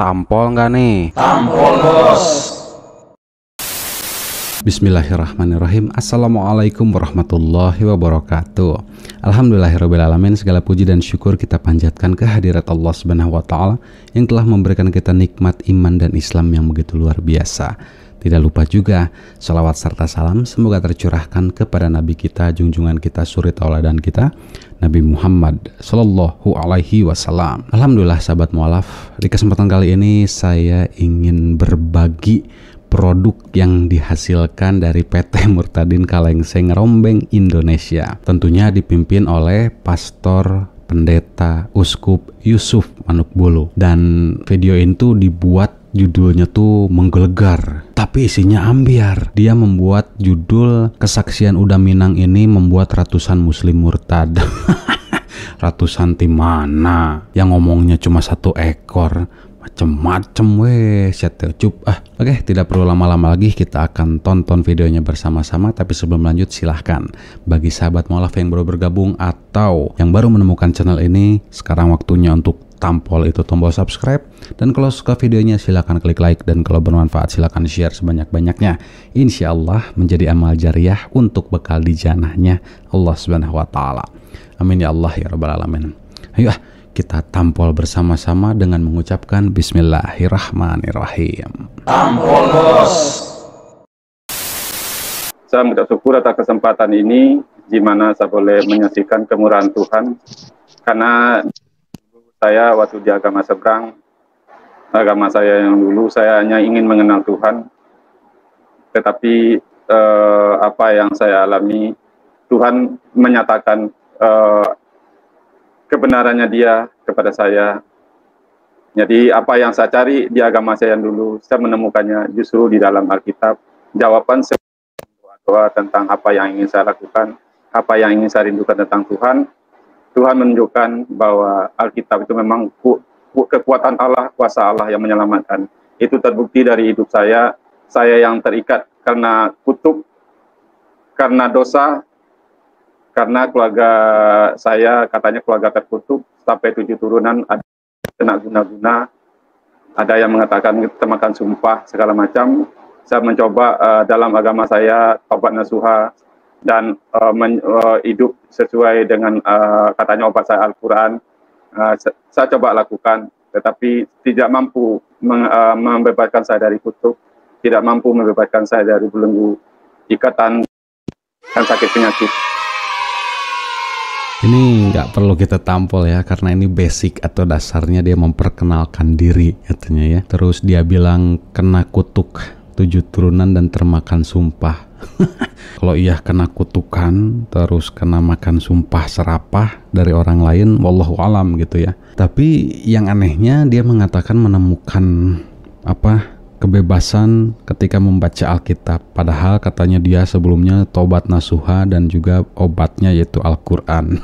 Tampol nggak nih? Tampol, bos. Bismillahirrahmanirrahim. Assalamualaikum warahmatullahi wabarakatuh. Alhamdulillahirrahmanirrahim. Segala puji dan syukur kita panjatkan kehadirat Allah Subhanahu wa Ta'ala yang telah memberikan kita nikmat iman dan Islam yang begitu luar biasa. Tidak lupa juga salawat serta salam semoga tercurahkan kepada Nabi kita, junjungan kita, suri tauladan kita, Nabi Muhammad Sallallahu Alaihi Wasallam. Alhamdulillah sahabat mualaf, di kesempatan kali ini saya ingin berbagi produk yang dihasilkan dari PT Murtadin Kalengseng Rombeng Indonesia. Tentunya dipimpin oleh Pastor Pendeta Uskup Yusuf Manukbulu. Dan video itu dibuat judulnya tuh menggelegar, tapi isinya ambiar. Dia membuat judul kesaksian Uda Minang ini membuat ratusan muslim murtad. Ratusan tim mana? Yang ngomongnya cuma satu ekor. Macem-macem weh, Oke, tidak perlu lama-lama lagi, kita akan tonton videonya bersama-sama. Tapi sebelum lanjut, silahkan bagi sahabat mualaf yang baru bergabung atau yang baru menemukan channel ini, sekarang waktunya untuk tampol itu tombol subscribe. Dan kalau suka videonya silahkan klik like, dan kalau bermanfaat silahkan share sebanyak-banyaknya. Insya Allah menjadi amal jariah untuk bekal di jannahnya Allah Subhanahu wa Ta'ala. Amin ya Allah ya Rabbal Alamin. Ayo kita tampol bersama-sama dengan mengucapkan Bismillahirrahmanirrahim. Tampol, bos. Saya mengucap syukur atas kesempatan ini, di mana saya boleh menyaksikan kemurahan Tuhan. Karena saya waktu di agama seberang, agama saya yang dulu, saya hanya ingin mengenal Tuhan. Tetapi apa yang saya alami, Tuhan menyatakan kebenarannya Dia kepada saya. Jadi apa yang saya cari di agama saya yang dulu, saya menemukannya justru di dalam Alkitab. Jawaban doa tentang apa yang ingin saya lakukan, apa yang ingin saya rindukan tentang Tuhan. Tuhan menunjukkan bahwa Alkitab itu memang kekuatan Allah, kuasa Allah yang menyelamatkan. Itu terbukti dari hidup saya yang terikat karena kutuk, karena dosa, karena keluarga saya katanya keluarga terkutuk sampai 7 turunan, ada kena guna-guna, ada yang mengatakan termakan sumpah segala macam. Saya mencoba dalam agama saya taubat nasuha dan hidup sesuai dengan katanya obat saya Al-Quran. Saya coba lakukan, tetapi tidak mampu membebaskan saya dari kutuk, tidak mampu membebaskan saya dari belenggu ikatan dan sakit penyakit. Ini nggak perlu kita tampol ya, karena ini basic atau dasarnya dia memperkenalkan diri katanya ya. Terus dia bilang kena kutuk 7 turunan dan termakan sumpah. Kalau iya kena kutukan terus kena makan sumpah serapah dari orang lain, wallahu alam gitu ya. Tapi yang anehnya dia mengatakan menemukan kebebasan ketika membaca Alkitab. Padahal katanya dia sebelumnya tobat nasuha dan juga obatnya yaitu Al-Quran.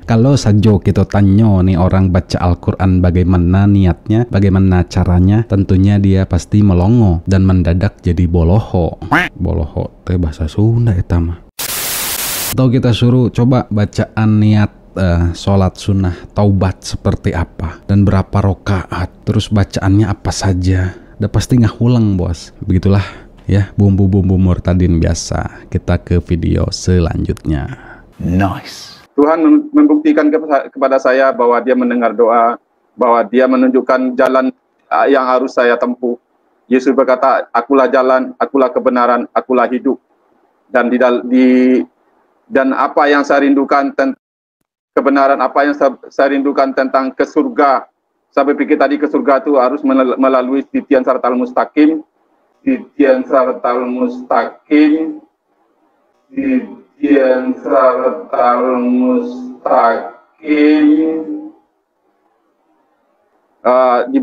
Kalau saja kita tanya nih orang baca Al-Quran bagaimana niatnya, bagaimana caranya, tentunya dia pasti melongo dan mendadak jadi boloho. Boloho teh bahasa Sunda eta mah. Atau kita suruh coba bacaan niat sholat sunnah taubat seperti apa dan berapa rokaat, terus bacaannya apa saja. Udah pasti ngahulang bos. Begitulah ya bumbu-bumbu murtadin biasa. Kita ke video selanjutnya. Nice. Tuhan membuktikan kepada saya bahwa Dia mendengar doa, bahwa Dia menunjukkan jalan yang harus saya tempuh. Yesus berkata, akulah jalan, akulah kebenaran, akulah hidup. Dan apa yang saya rindukan tentang kebenaran, apa yang saya rindukan tentang ke surga. Saya berpikir tadi ke surga itu harus melalui titian siratal mustaqim, titian siratal mustaqim, titian siratal mustaqim. Di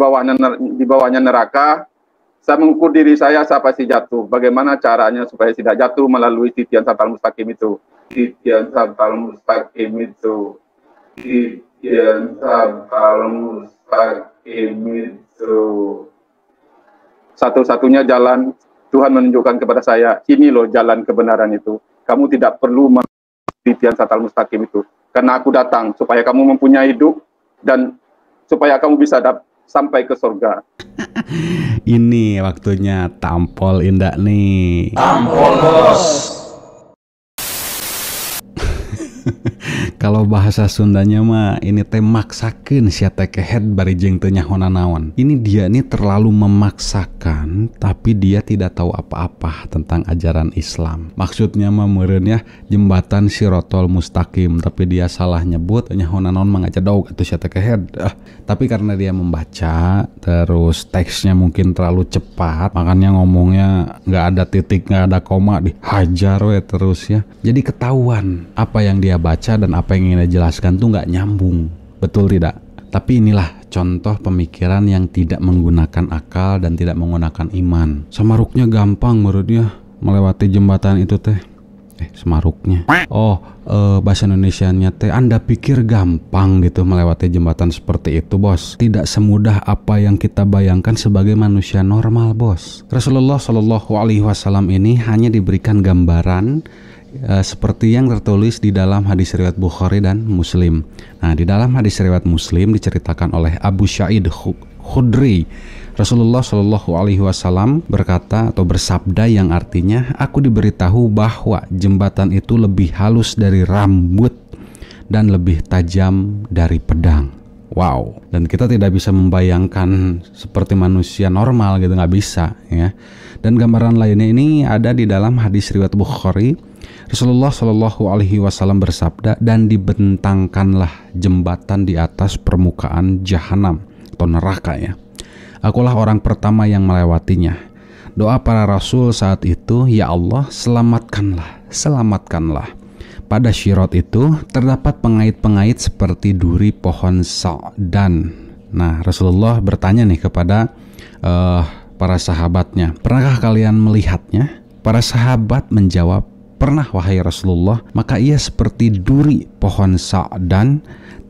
bawahnya neraka. Saya mengukur diri saya pasti jatuh. Bagaimana caranya supaya tidak jatuh melalui titian siratal mustaqim itu? Titian siratal mustaqim itu. Titian siratal mustaqim itu. Satu-satunya jalan Tuhan menunjukkan kepada saya, ini loh jalan kebenaran itu. Kamu tidak perlu titian siratal mustaqim itu. Karena aku datang supaya kamu mempunyai hidup dan supaya kamu bisa sampai ke surga. Ini waktunya tampol indah nih. Tampol bos. Kalau bahasa Sundanya mah ini teh maksakeun sia teh kehet bari jeung teu nyahona naon. Ini dia nih terlalu memaksakan tapi dia tidak tahu apa-apa tentang ajaran Islam. Maksudnya mah meureun ya jembatan Sirotol Mustaqim tapi dia salah nyebut nyahona naon mah ngacadog atuh sia teh kehet. Tapi karena dia membaca terus teksnya mungkin terlalu cepat makanya ngomongnya nggak ada titik, nggak ada koma, dihajar we terus ya. Jadi ketahuan apa yang dia baca dan apa yang ingin dia jelaskan tuh nggak nyambung, betul tidak? Tapi inilah contoh pemikiran yang tidak menggunakan akal dan tidak menggunakan iman. Semaruknya gampang menurutnya melewati jembatan itu teh. Semaruknya. Bahasa Indonesianya teh Anda pikir gampang gitu melewati jembatan seperti itu, bos. Tidak semudah apa yang kita bayangkan sebagai manusia normal, bos. Rasulullah Shallallahu Alaihi Wasallam ini hanya diberikan gambaran seperti yang tertulis di dalam hadis riwayat Bukhari dan Muslim. Nah, di dalam hadis riwayat Muslim diceritakan oleh Abu Sa'id Khudri, Rasulullah Shallallahu Alaihi Wasallam berkata atau bersabda yang artinya, aku diberitahu bahwa jembatan itu lebih halus dari rambut dan lebih tajam dari pedang. Wow, dan kita tidak bisa membayangkan seperti manusia normal gitu, nggak bisa ya. Dan gambaran lainnya ini ada di dalam hadis riwayat Bukhari. Rasulullah Shallallahu Alaihi Wasallam bersabda, dan dibentangkanlah jembatan di atas permukaan jahanam atau neraka ya. Akulah orang pertama yang melewatinya. Doa para rasul saat itu, ya Allah, selamatkanlah. Pada syirat itu terdapat pengait-pengait seperti duri pohon sa'dan. Nah, Rasulullah bertanya nih kepada para sahabatnya, pernahkah kalian melihatnya? Para sahabat menjawab, pernah wahai Rasulullah. Maka ia seperti duri pohon sa'dan,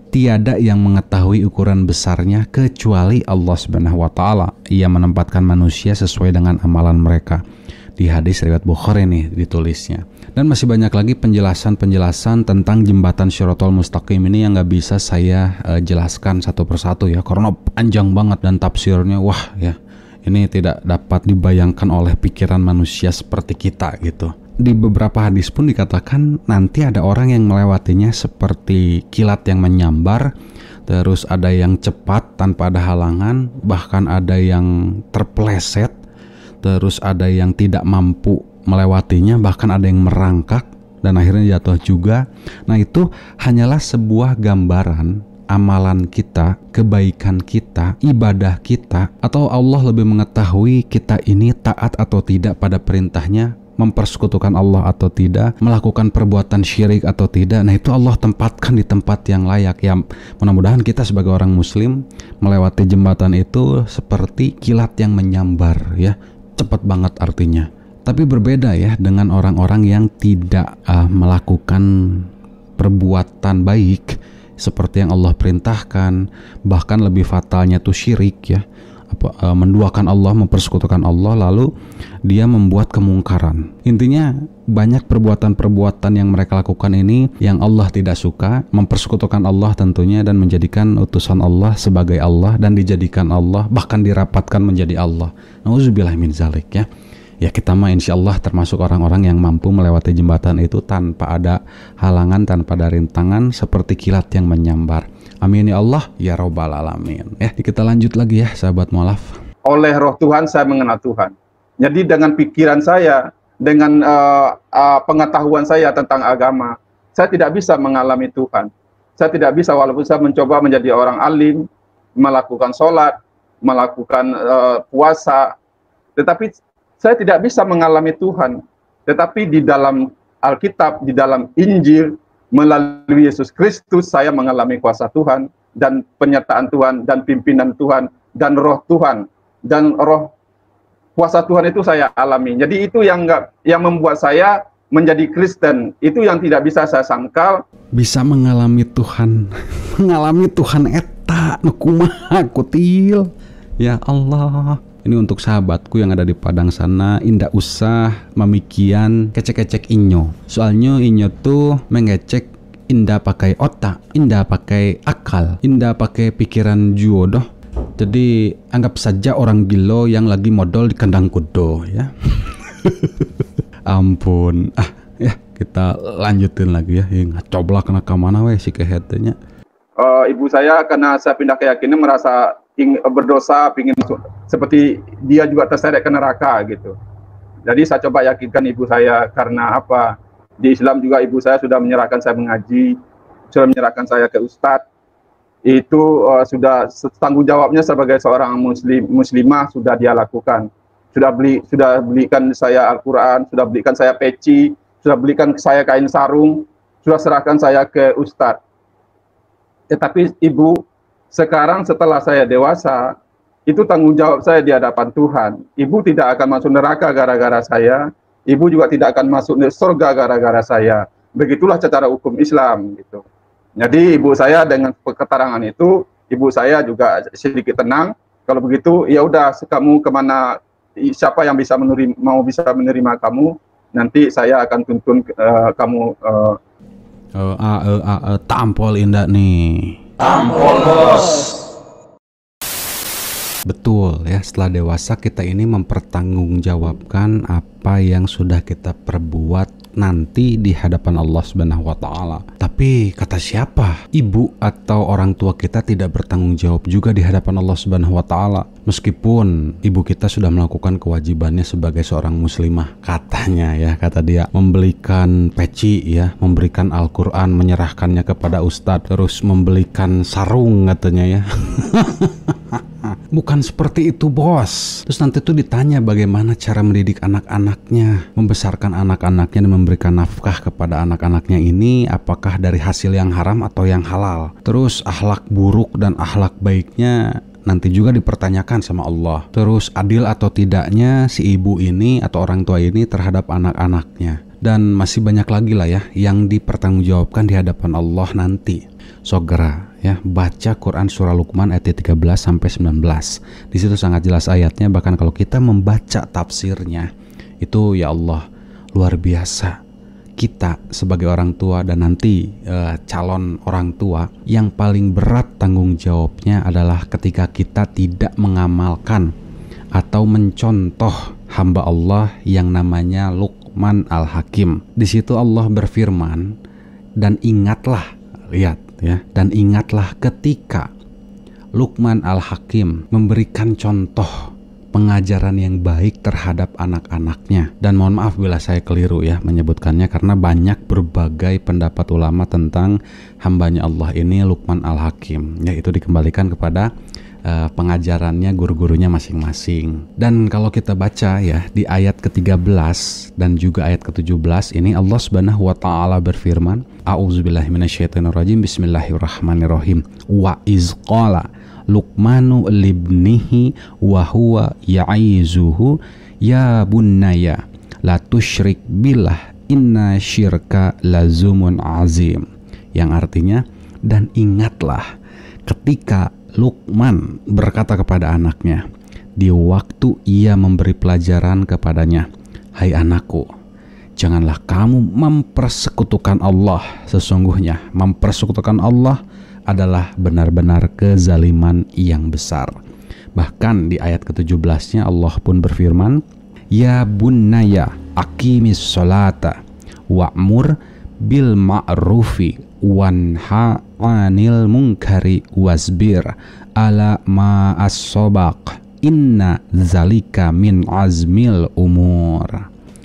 tiada yang mengetahui ukuran besarnya kecuali Allah Subhanahu wa taala. Ia menempatkan manusia sesuai dengan amalan mereka. Di hadis riwayat Bukhari nih ditulisnya. Dan masih banyak lagi penjelasan tentang jembatan Sirotol Mustaqim ini yang gak bisa saya jelaskan satu persatu ya, karena panjang banget dan tafsirnya wah ya, ini tidak dapat dibayangkan oleh pikiran manusia seperti kita gitu. Di beberapa hadis pun dikatakan nanti ada orang yang melewatinya seperti kilat yang menyambar, terus ada yang cepat tanpa ada halangan, bahkan ada yang terpeleset, terus ada yang tidak mampu melewatinya, bahkan ada yang merangkak dan akhirnya jatuh juga. Nah, itu hanyalah sebuah gambaran amalan kita, kebaikan kita, ibadah kita, atau Allah lebih mengetahui kita ini taat atau tidak pada perintahnya, mempersekutukan Allah atau tidak, melakukan perbuatan syirik atau tidak. Nah, itu Allah tempatkan di tempat yang layak. Ya, mudah-mudahan kita sebagai orang muslim melewati jembatan itu seperti kilat yang menyambar ya, cepat banget artinya. Tapi berbeda ya dengan orang-orang yang tidak melakukan perbuatan baik seperti yang Allah perintahkan, bahkan lebih fatalnya tuh syirik ya, menduakan Allah, mempersekutukan Allah, lalu dia membuat kemungkaran. Intinya banyak perbuatan-perbuatan yang mereka lakukan ini yang Allah tidak suka, mempersekutukan Allah tentunya, dan menjadikan utusan Allah sebagai Allah, dan dijadikan Allah, bahkan dirapatkan menjadi Allah. Nauzubillah min zalik ya. Ya, kita mah insya Allah termasuk orang-orang yang mampu melewati jembatan itu tanpa ada halangan, tanpa ada rintangan, seperti kilat yang menyambar. Amin ya Allah ya Rabbal Alamin. Ya, kita lanjut lagi ya sahabat mualaf. Oleh roh Tuhan saya mengenal Tuhan. Jadi dengan pikiran saya, dengan pengetahuan saya tentang agama, saya tidak bisa mengalami Tuhan. Saya tidak bisa, walaupun saya mencoba menjadi orang alim, melakukan sholat, melakukan puasa, tetapi saya tidak bisa mengalami Tuhan. Tetapi di dalam Alkitab, di dalam Injil, melalui Yesus Kristus, saya mengalami kuasa Tuhan, dan penyertaan Tuhan, dan pimpinan Tuhan, dan roh Tuhan. Dan roh kuasa Tuhan itu saya alami. Jadi itu yang membuat saya menjadi Kristen. Itu yang tidak bisa saya sangkal. Bisa mengalami Tuhan. Mengalami Tuhan eta, nukumaha kutil. Ya Allah. Ini untuk sahabatku yang ada di Padang sana, indah usah memikian kecek-kecek inyo. Soalnya inyo tuh mengecek indah pakai otak, indah pakai akal, indah pakai pikiran jodoh, Jadi anggap saja orang gilo yang lagi modal di kandang kudo ya. Ampun. Ya kita lanjutin lagi ya. Coba kena ke mana weh si kehetnya. Ibu saya karena saya pindah keyakinan merasa berdosa, ingin seperti dia juga terseret ke neraka gitu. Jadi saya coba yakinkan ibu saya, karena apa? Di Islam juga ibu saya sudah menyerahkan saya mengaji, sudah menyerahkan saya ke ustadz. Itu sudah tanggung jawabnya sebagai seorang muslimah sudah dia lakukan. Sudah belikan saya Al-Quran, sudah belikan saya peci, sudah belikan saya kain sarung, sudah serahkan saya ke ustadz. Tetapi ibu, sekarang setelah saya dewasa, itu tanggung jawab saya di hadapan Tuhan. Ibu tidak akan masuk neraka gara-gara saya, ibu juga tidak akan masuk surga gara-gara saya. Begitulah secara hukum Islam gitu. Jadi ibu saya dengan keterangan itu, ibu saya juga sedikit tenang. Kalau begitu, ya udah, kamu kemana, siapa yang bisa menerima kamu, nanti saya akan tuntun kamu. Tampol indah nih. Tampol bos. Betul ya, setelah dewasa kita ini mempertanggungjawabkan apa yang sudah kita perbuat nanti di hadapan Allah Subhanahu wa taala. Tapi kata siapa? Ibu atau orang tua kita tidak bertanggung jawab juga di hadapan Allah Subhanahu wa taala. Meskipun ibu kita sudah melakukan kewajibannya sebagai seorang muslimah, katanya ya, kata dia, membelikan peci ya, memberikan Al-Qur'an, menyerahkannya kepada ustadz, terus membelikan sarung katanya ya. Bukan seperti itu bos. Terus nanti tuh ditanya bagaimana cara mendidik anak-anaknya, membesarkan anak-anaknya dan memberikan nafkah kepada anak-anaknya ini, apakah dari hasil yang haram atau yang halal. Terus akhlak buruk dan akhlak baiknya nanti juga dipertanyakan sama Allah. Terus adil atau tidaknya si ibu ini atau orang tua ini terhadap anak-anaknya. Dan masih banyak lagi lah ya yang dipertanggungjawabkan di hadapan Allah nanti. Segera ya baca Quran surah Luqman ayat 13 sampai 19. Di situ sangat jelas ayatnya, bahkan kalau kita membaca tafsirnya itu ya Allah luar biasa. Kita sebagai orang tua dan nanti calon orang tua, yang paling berat tanggung jawabnya adalah ketika kita tidak mengamalkan atau mencontoh hamba Allah yang namanya Luqman Al-Hakim. Di situ Allah berfirman, dan ingatlah, lihat ya, dan ingatlah ketika Luqman Al-Hakim memberikan contoh pengajaran yang baik terhadap anak-anaknya. Dan mohon maaf bila saya keliru ya menyebutkannya, karena banyak berbagai pendapat ulama tentang hambanya Allah ini Luqman Al-Hakim, yaitu dikembalikan kepada pengajarannya guru-gurunya masing-masing. Dan kalau kita baca ya di ayat ke-13 dan juga ayat ke-17 ini, Allah Subhanahu wa taala berfirman, A'udzubillahi minasyaitonirrajim, bismillahirrahmanirrahim. Wa iz qala Luqmanu libnihi wa huwa ya'izuhu ya bunnaya la tusyrik billah inna syirka lazumun azim. Yang artinya, dan ingatlah ketika Luqman berkata kepada anaknya di waktu ia memberi pelajaran kepadanya, hai anakku, janganlah kamu mempersekutukan Allah. Sesungguhnya mempersekutukan Allah adalah benar-benar kezaliman yang besar. Bahkan di ayat ke-17-nya Allah pun berfirman, ya bunnaya aqimis sholata wa'mur bil ma'rufi wanha 'anil munkari wasbir ala ma as-sabaq inna zalika min azmil umur.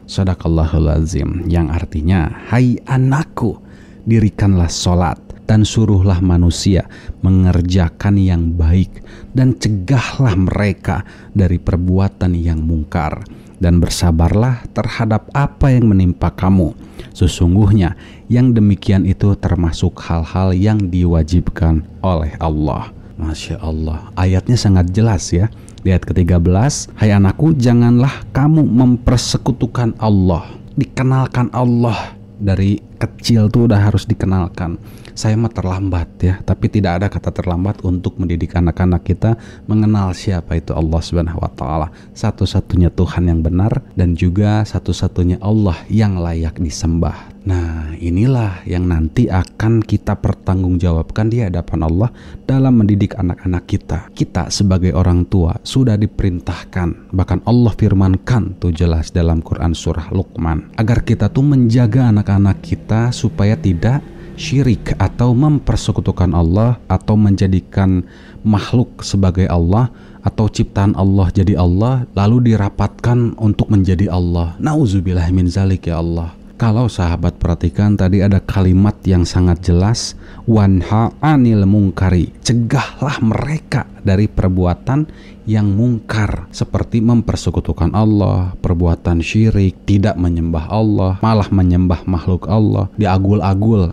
Shadaqallahul azim. Yang artinya, hai anakku, dirikanlah sholat dan suruhlah manusia mengerjakan yang baik dan cegahlah mereka dari perbuatan yang mungkar, dan bersabarlah terhadap apa yang menimpa kamu. Sesungguhnya yang demikian itu termasuk hal-hal yang diwajibkan oleh Allah. Masya Allah, ayatnya sangat jelas ya. Di ayat ke-13, hai anakku, janganlah kamu mempersekutukan Allah. Dikenalkan Allah dari kecil tuh udah harus dikenalkan. Saya mah terlambat ya, tapi tidak ada kata terlambat untuk mendidik anak-anak kita mengenal siapa itu Allah Subhanahu wa taala, satu-satunya Tuhan yang benar dan juga satu-satunya Allah yang layak disembah. Nah, inilah yang nanti akan kita pertanggungjawabkan di hadapan Allah dalam mendidik anak-anak kita. Kita sebagai orang tua sudah diperintahkan, bahkan Allah firmankan tuh jelas dalam Quran surah Luqman, agar kita tuh menjaga anak-anak kita supaya tidak syirik atau mempersekutukan Allah atau menjadikan makhluk sebagai Allah atau ciptaan Allah jadi Allah lalu dirapatkan untuk menjadi Allah. Nauzubillah min zalik ya Allah. Kalau sahabat perhatikan tadi ada kalimat yang sangat jelas, wanha anil mungkari, cegahlah mereka dari perbuatan yang mungkar seperti mempersekutukan Allah, perbuatan syirik, tidak menyembah Allah, malah menyembah makhluk Allah, diagul-agul,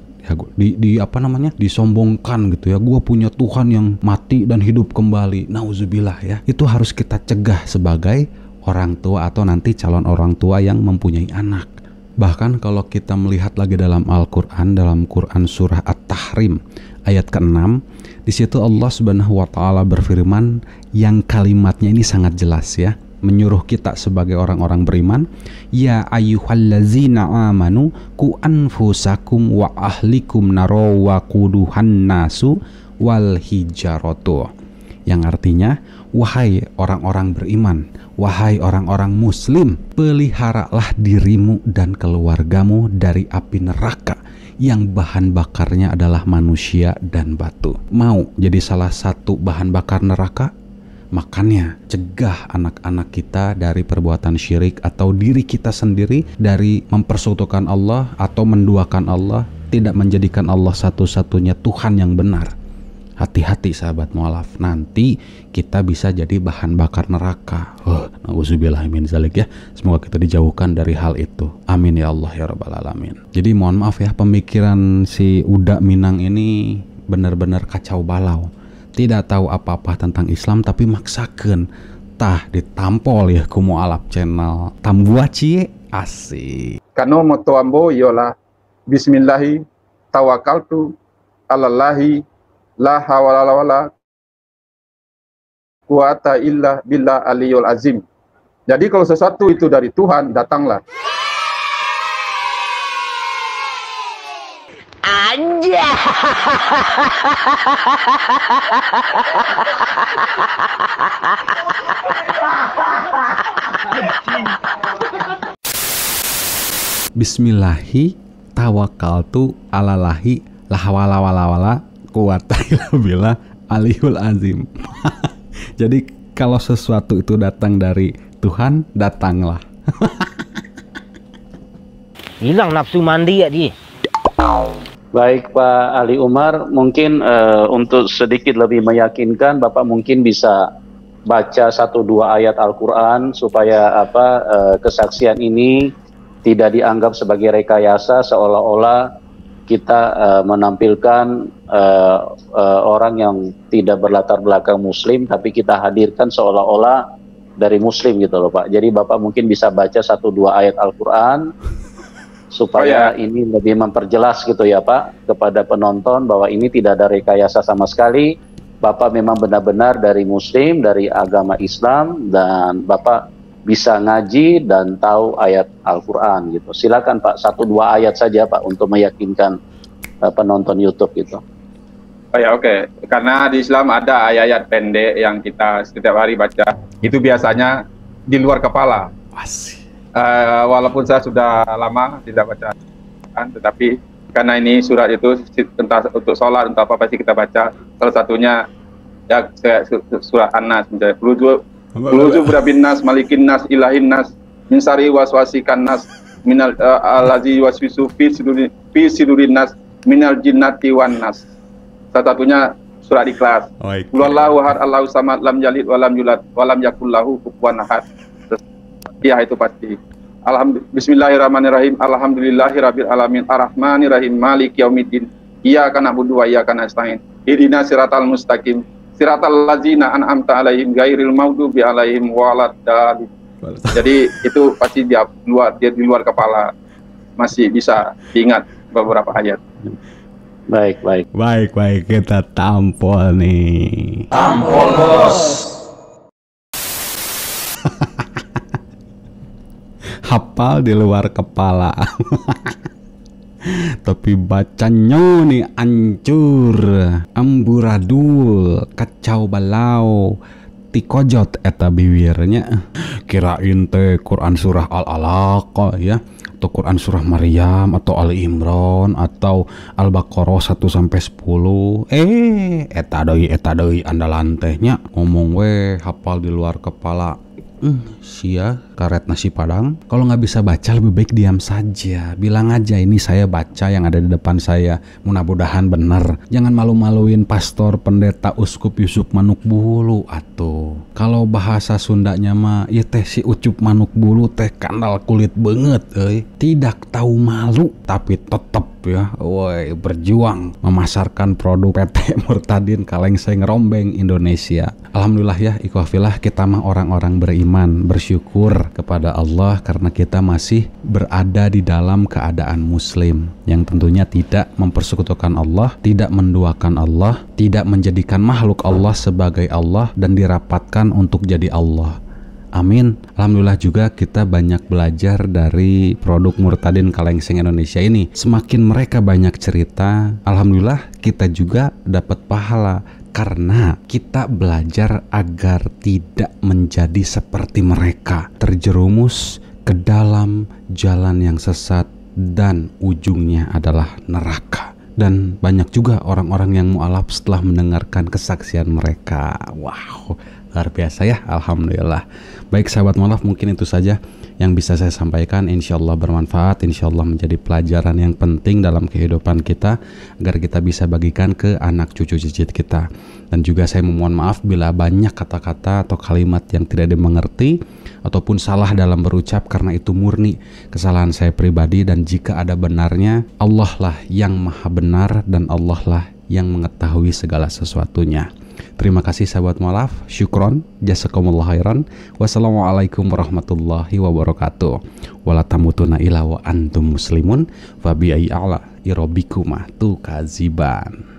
disombongkan gitu ya, gua punya Tuhan yang mati dan hidup kembali. Nauzubillah ya. Itu harus kita cegah sebagai orang tua atau nanti calon orang tua yang mempunyai anak. Bahkan kalau kita melihat lagi dalam Al-Quran, dalam Quran surah At-Tahrim ayat ke-6, di situ Allah Subhanahu wa taala berfirman yang kalimatnya ini sangat jelas ya, menyuruh kita sebagai orang-orang beriman, ya ayyuhallazina amanu ku anfusakum wa ahlikum naro wa quduhan nasu wal hijaratu, yang artinya wahai orang-orang beriman, wahai orang-orang muslim, peliharalah dirimu dan keluargamu dari api neraka yang bahan bakarnya adalah manusia dan batu. Mau jadi salah satu bahan bakar neraka? Makanya cegah anak-anak kita dari perbuatan syirik atau diri kita sendiri dari mempersekutukan Allah atau menduakan Allah, tidak menjadikan Allah satu-satunya Tuhan yang benar. Hati-hati sahabat mualaf, nanti kita bisa jadi bahan bakar neraka. Nauzubillah min zalik ya. Semoga kita dijauhkan dari hal itu. Amin ya Allah ya rabbal alamin. Jadi mohon maaf ya, pemikiran si Uda Minang ini benar-benar kacau balau. Tidak tahu apa-apa tentang Islam tapi maksakeun tah ditampol ya ku mualaf channel Tambuaci asik. Kano moto ambo yola bismillahi tawakkaltu alallahi la hawla wala quwata illa billah aliyul azim. Jadi kalau sesuatu itu dari Tuhan, datanglah. Aja. Bismillahi tawakkaltu alalahi la hawla wala quwata illa billah aliyul azim. Jadi kalau sesuatu itu datang dari Tuhan, datanglah. Hilang nafsu mandi ya dia. Baik Pak Ali Umar, mungkin untuk sedikit lebih meyakinkan, Bapak mungkin bisa baca 1-2 ayat Al-Quran supaya kesaksian ini tidak dianggap sebagai rekayasa seolah-olah kita menampilkan orang yang tidak berlatar belakang Muslim, tapi kita hadirkan seolah-olah dari Muslim gitu loh Pak. Jadi Bapak mungkin bisa baca 1-2 ayat Al-Quran supaya ini lebih memperjelas gitu ya Pak kepada penonton bahwa ini tidak ada rekayasa sama sekali. Bapak memang benar-benar dari Muslim, dari agama Islam, dan Bapak bisa ngaji dan tahu ayat Al-Quran gitu. Silakan Pak, 1-2 ayat saja Pak untuk meyakinkan penonton YouTube gitu. Oh ya, oke. Karena di Islam ada ayat-ayat pendek yang kita setiap hari baca. Itu biasanya di luar kepala. Walaupun saya sudah lama tidak baca, tetapi karena ini surat itu entah untuk sholat, entah apa pasti kita baca. Salah satunya ya surat An-Nas, misalnya Qul birabbin nas, malikin nas, ilahin nas, min syarri waswasikan nas, minal allazi yuwaswisu fi sudurin nas, minal jinnati wan nas. Salah satunya surat Ikhlas. Qul huwallahu ahad, Allahu samad, lam yalid wa lam yulad wa lam yakul lahu kufuwan ahad. Ya itu pasti. Bismillahirrahmanirrahim. Alhamdulillahirabbil alamin, arrahmanirrahim, maliki yaumiddin. Iyyaka na'budu wa iyyaka nasta'in. Ihdinas siratal mustaqim, siratal ladzina an'amta 'alaihim ghairil maghdubi 'alaihim waladdallin. Jadi itu pasti dia di luar kepala, masih bisa diingat. beberapa ayat. Baik, baik. Baik, kita tampol nih. Tampol bos. Hafal di luar kepala. Tapi bacanya nih ancur, amburadul, kacau balau, tikojot eta bibirnya. Kirain teh Quran surah Al-Alaq ya, atau Quran surah Maryam atau Ali Imran atau Al-Baqarah 1 sampai 10. Eta deui andalan tehnya ngomong we hafal di luar kepala. Sia karet nasi padang. Kalau nggak bisa baca lebih baik diam saja. Bilang aja ini saya baca yang ada di depan saya. Mudah-mudahan bener. Jangan malu-maluin pastor, pendeta, uskup Yusuf Manuk Bulu atuh. Kalau bahasa Sundanya mah ya teh si Ucup Manuk Bulu teh kandal kulit banget Tidak tahu malu tapi tetep ya berjuang memasarkan produk PT Murtadin Kalengseng Rombeng Indonesia. Alhamdulillah ya ikhwafillah, kita mah orang-orang beriman, bersyukur kepada Allah karena kita masih berada di dalam keadaan muslim yang tentunya tidak mempersekutukan Allah, tidak menduakan Allah, tidak menjadikan makhluk Allah sebagai Allah dan dirapatkan untuk jadi Allah. Amin. Alhamdulillah juga kita banyak belajar dari produk Murtadin Kalengseng Indonesia ini. Semakin mereka banyak cerita, alhamdulillah kita juga dapat pahala karena kita belajar agar tidak menjadi seperti mereka, terjerumus ke dalam jalan yang sesat dan ujungnya adalah neraka. Dan banyak juga orang-orang yang mualaf setelah mendengarkan kesaksian mereka. Wow, luar biasa ya, alhamdulillah. Baik sahabat mualaf, mungkin itu saja yang bisa saya sampaikan. Insya Allah bermanfaat, insya Allah menjadi pelajaran yang penting dalam kehidupan kita agar kita bisa bagikan ke anak cucu cicit kita. Dan juga saya memohon maaf bila banyak kata-kata atau kalimat yang tidak dimengerti ataupun salah dalam berucap, karena itu murni kesalahan saya pribadi. Dan jika ada benarnya, Allah lah yang maha benar dan Allah lah yang mengetahui segala sesuatunya. Terima kasih sahabat mualaf, syukron, jazakumullah khairan. Wassalamualaikum warahmatullahi wabarakatuh. Wala tamutuna illa wa antum muslimun, fa bi ayyi ala rabbikuma tukaziban.